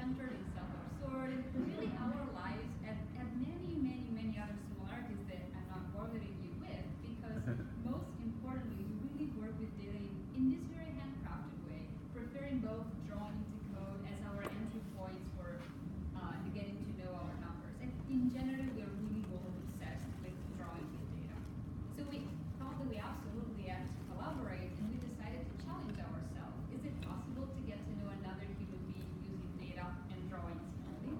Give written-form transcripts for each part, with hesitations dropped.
self-centered and self-absorbed, and really our lives have many, many, many other similarities that I'm not bothering you with, because most importantly, we really work with data in this very handcrafted way, preferring both drawing to code as our entry points for getting to know our numbers. And in general, we're really obsessed with drawing with data. So we thought that we absolutely had to collaborate, and we decided to challenge ourselves. Is it possible to get to know another human being using data and drawings only?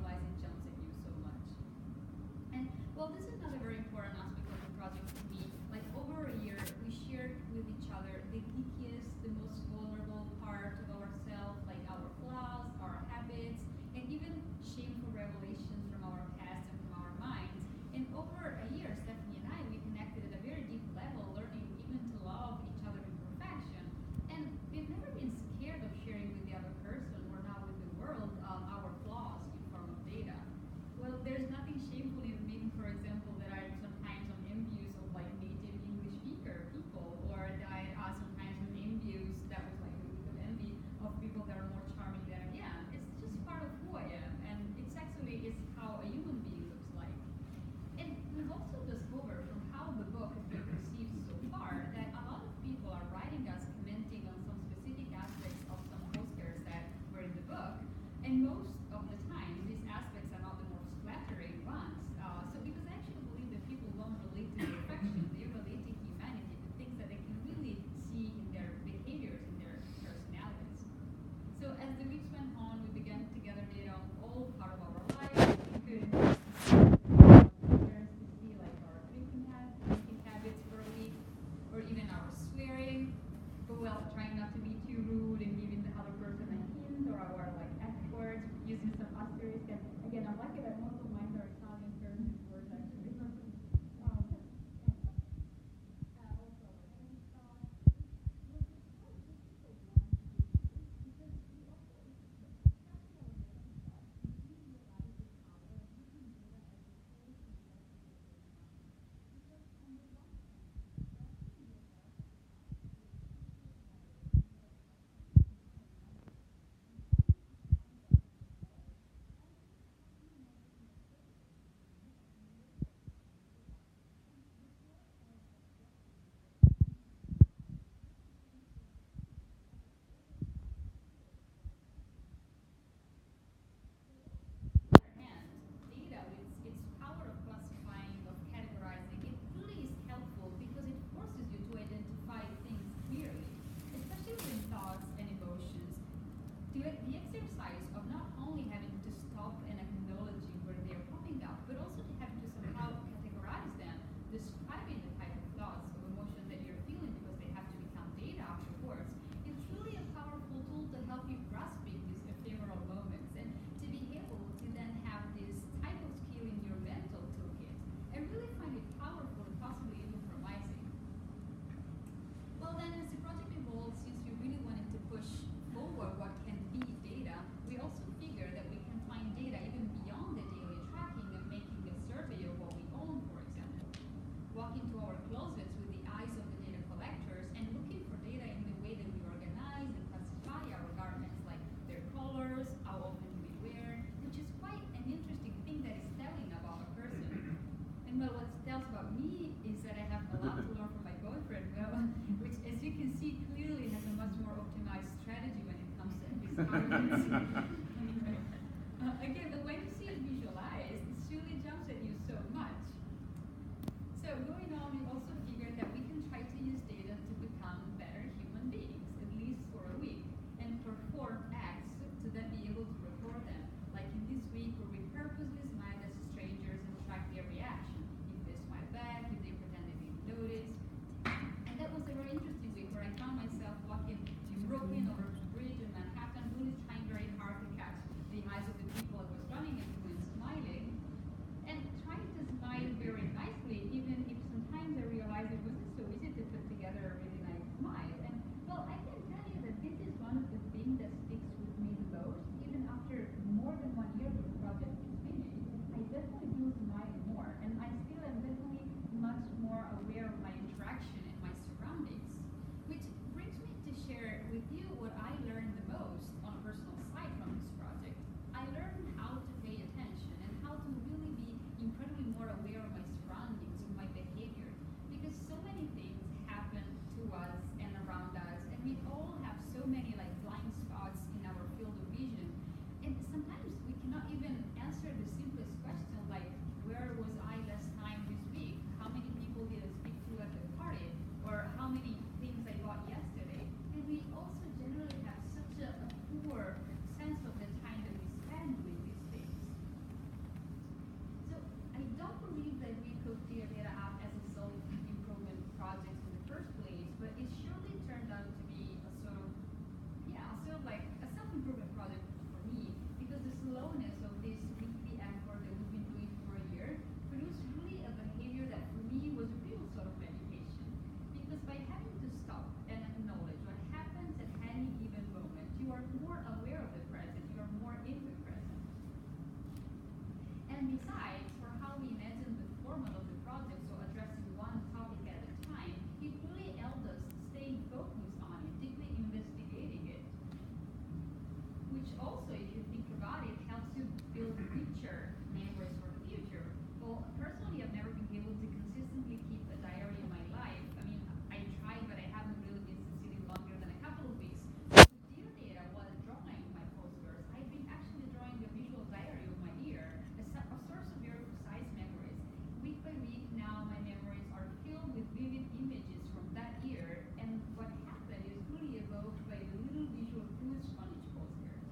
visualize, it jumps at you so much. And well, this is another very important aspect of the project to me. Like over a year, we shared with each other the geekiest, the most vulnerable part of ourselves, like our flaws, our habits, and even shameful revelations from our past and from our minds. And over a year, Stephanie and I, we connected at a very deep level, learning even to love each other in perfection. And we've never been scared of sharing with the other person or now with the world our flaws in form of data. Well, there's nothing shameful in admitting, for example, that I sometimes am envious of like native English speaker people, or that I sometimes am envious, that was like a bit of envy, of people that are more charming than I am. It's just part of who I am, and it's actually is how a human being looks like. And we've also discovered from how the book has been received so far that a lot of people are writing us, commenting on some specific aspects of some posters that were in the book, and most of the time these aspects are not the most flattering ones. So because I actually believe that people don't relate to perfection, they relate to humanity, the things that they can really see in their behaviors, in their personalities. So as the weeks went on, we began to gather data on all part of our lives. We could to see like our drinking habits for a week, or even our swearing, but well, trying not to be too rude and giving the other person a hint, or our like F words, using some asterisk. And again, I'm lucky that most of mine are Italian terms words actually. Hand, data with its power of classifying, of categorizing, it really is helpful because it forces you to identify things clearly, especially within thoughts and emotions. The exercise of not only having to stop and acknowledging where they are popping up, but also to have to somehow categorize them, describing the type of thoughts or emotion that you're feeling because they have to become data afterwards. It's really a powerful tool to help you grasping these ephemeral moments, and to be able to then have this type of skill in your mental toolkit. I really find it powerful and possibly even promising. Well then, as the project evolved, since we really wanted to push forward what can be data, we also figured that we can find data even beyond the daily tracking and making a survey of what we own, for example. Walk into our closets with the eyes of the data collectors and looking for data in the way that we organize and classify our garments, like their colors, how often do we wear, which is quite an interesting thing that is telling about a person. And well, what it tells about me is that I have a lot to learn from my boyfriend, well, which as you can see clearly has a much more optimized strategy when it comes to his garments. Anyway, again, but when you see it visualized, it really jumps at you so much. So going on, we also figured that we can try to use data to become better human beings, at least for a week, and perform acts to then be able to record them. Like in this week where we purposely smiled at strangers and tracked their reaction. If they smiled back, if they pretend they didn't notice. And that was a very interesting week where I found myself walking to Brooklyn over the bridge in Manhattan, really trying very hard to besides, for how we imagine the format of the project, so addressing one topic at a time, it really helped us stay focused on it, deeply investigating it. Which also, if you think about it, helps you build richer memories for the future. Well, personally, I've never been able to consistently keep a diary in my life. I mean, I tried, but I haven't really been succeeding longer than a couple of weeks. With dear data, while drawing my postcards, I've been actually drawing a visual diary of my year, a source of very precise memories. Week by week now, my memories are filled with vivid images from that year, and what happened is really evoked by the little visual clues on each postcard.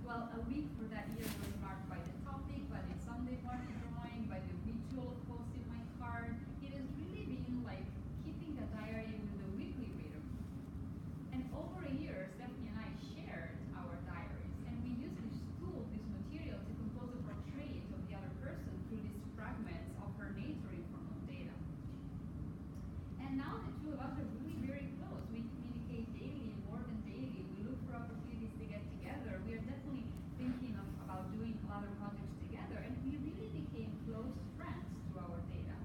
Well, a week for that year was marked by the topic, by the Sunday morning drawing, by the ritual of posting my card. It has really been like keeping a diary with a weekly rhythm. And over a year, Stephanie and I shared our diaries, and we used this tool, this material, to compose a portrait of the other person through these fragments of her nature in form of data. And now the two of us are really very close. We communicate daily, more than daily. We look for opportunities to get together. We are definitely thinking about doing other projects together, and we really became close friends through our data.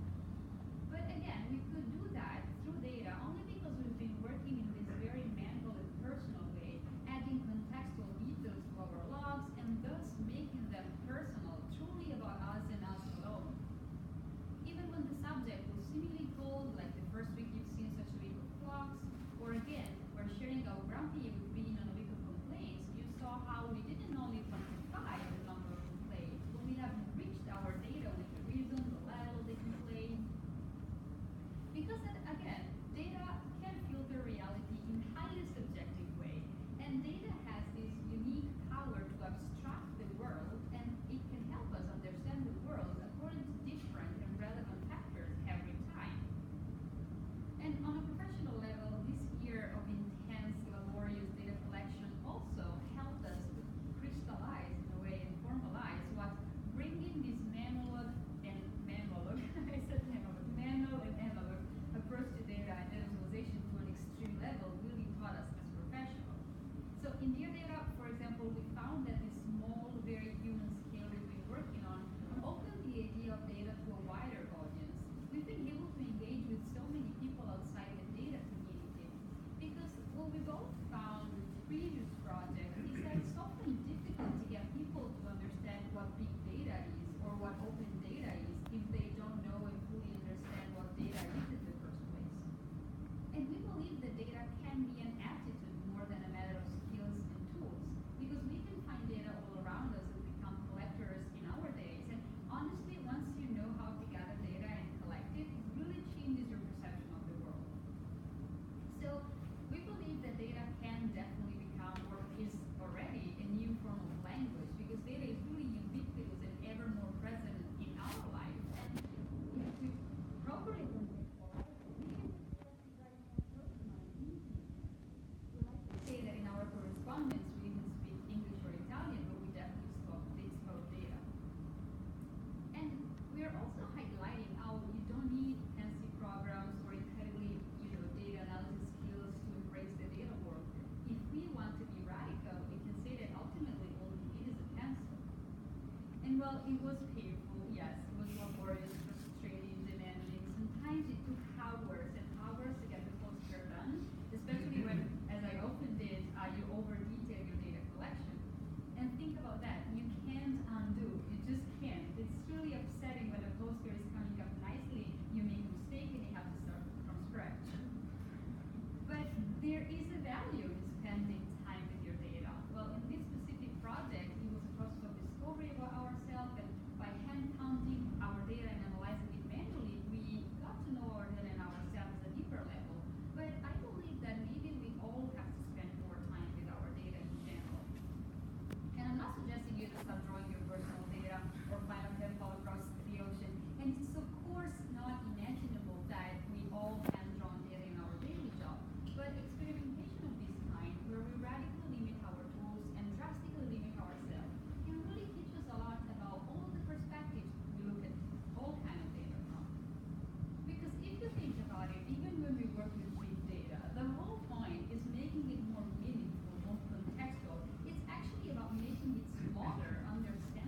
But again, we could do that through data only because we've been working in this very manual and personal way, adding contextual details to our logs and thus making them personal, truly about us and us alone. Even when the subject was seemingly cold, like the first week you've seen such a week of flocks, or again, we're sharing how grumpy we've been on a week of complaints, you saw how we didn't only quantify the number of complaints, but we have enriched our data with the reason, the level of the complaint. Because again, data can filter reality in a highly subjective way, and data has this unique power to abstract the world, and it can help us understand the world according to different and relevant factors every time. And on a professional level, this year of intense, laborious data collection also helped us to crystallize, in a way, and formalize what bringing this manual and analog approach to data and data visualization to an extreme level really taught us as professionals. So in Dear Data, for example, we found that this small, very human scale we've been working on opened the idea of data to a wider audience. We've been able to engage with so many people outside the data community because what we both found with previous projects is that it's often difficult to get people to understand what big data is or what open data is if they don't know and fully understand what data is in the first place. And we believe that data can be an aptitude more than a matter of skills and tools, because we can find data all around us and become collectors in our days. And honestly, once you know how to gather data and collect it, it really changes your perception of the world. So we believe that data can definitely become, or is already, a new form of language, because data is really ubiquitous and ever more present in our lives. And if we properly contextualize it, we can write more personal and easy. We like to say that in our correspondence we didn't speak English or Italian, but we definitely spoke data. And we are also highlighting how you don't need fancy programs or incredibly, data analysis skills to embrace the data world. If we want to be radical, we can say that ultimately all we need is a pencil. And while it was painful, yes, it was laborious, frustrating, demanding. Sometimes it took hours and hours to get the postcard done, especially when, as I often did, you over-detail your data collection. And think about that. You can't undo. You just can't. It's really upsetting when a postcard is coming up nicely, you make a mistake, and you have to start from scratch. But there is a value in spending time with your data. Well, in this specific project, it was a process of discovery about ourselves, and by hand counting our data and analyzing it manually, we got to know our data and ourselves at a deeper level. But I believe that maybe we all have to spend more time with our data in general. And I'm not suggesting you to start drawing your personal data or find a pen pal across the ocean. And it's of course not imaginable that we all can draw data in our daily job. But experimentation of this kind, where we radically limit our tools and drastically limit ourselves, can really teach us a lot about all of the perspectives we look at all kinds of data from. Because if you think about it, even when we work with big data, the whole point is making it more meaningful, more contextual. It's actually about making it smaller, understandable,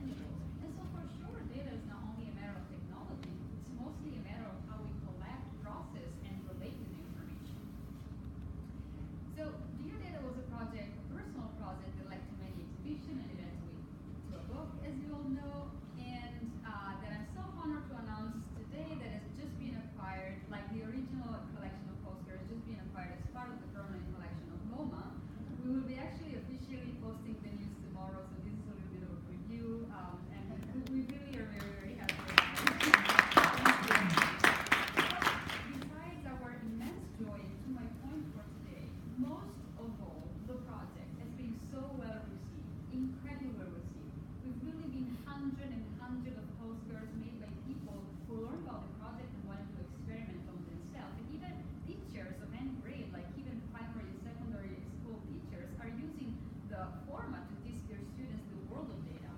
about the project and wanted to experiment on themselves. And even teachers of any grade, like even primary and secondary school teachers, are using the format to teach their students the world of data.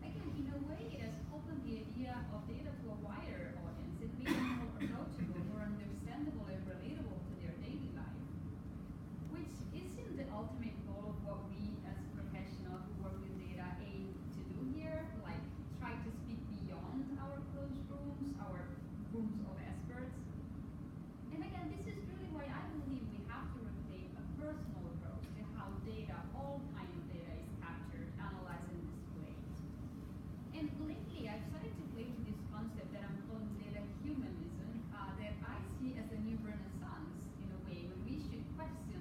Again, in a way, it has opened the idea of data to a wider audience. It made it more approachable, more understandable, and relatable to their daily life, which isn't the ultimate goal of what we as professionals who work with data aim to do here, like try to speak beyond our closed rooms, our rooms of experts. And again, this is really why I believe we have to retain a personal approach to how data, all kinds of data, is captured, analyzed, and displayed. And lately, I've started to play with this concept that I'm calling data humanism, that I see as a new renaissance, in a way, when we should question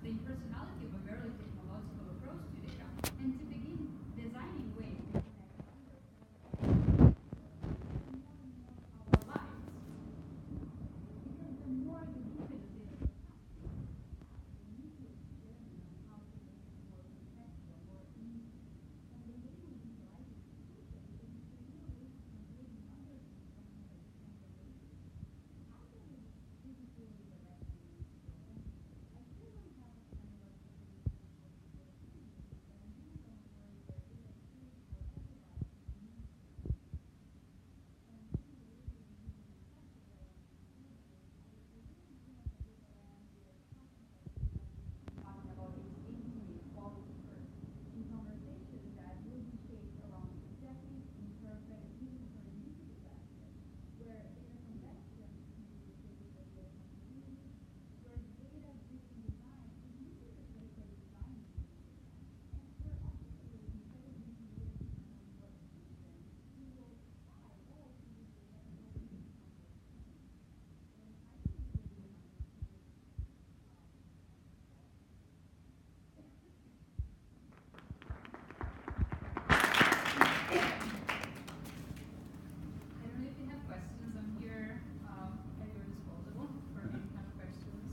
the impersonality of a merely technological approach to data, and to begin designing ways to connect our lives. Because the more you do with the data, you need to experiment on how to make it more contextual, more easy. And the way we visualize it is crucial because it's a real way to convey the other perspective of information. I believe this is really the direction we need to go in. I still don't have a framework to really teach what data humanism, but I'm really going to worry where data is truly for everybody who needs it. And really the way we'll be using the concept that I want to include here, I really see like a data land where talking about its intimate quality first, in conversations that will be shaped around subjective, imperfect, even serendipitous aspects, where data convection can be replaced by data continuity, where data-driven design is really replaced by design-driven data, and where ultimately intelligent data become more efficient, we will try all to use data in a way that becomes more human. And I think this will be my conclusion. I don't know if you have questions. I'm here at your disposal for any kind of questions.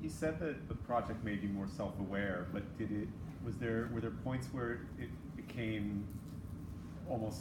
You said that the project made you more self-aware, but were there points where it became almost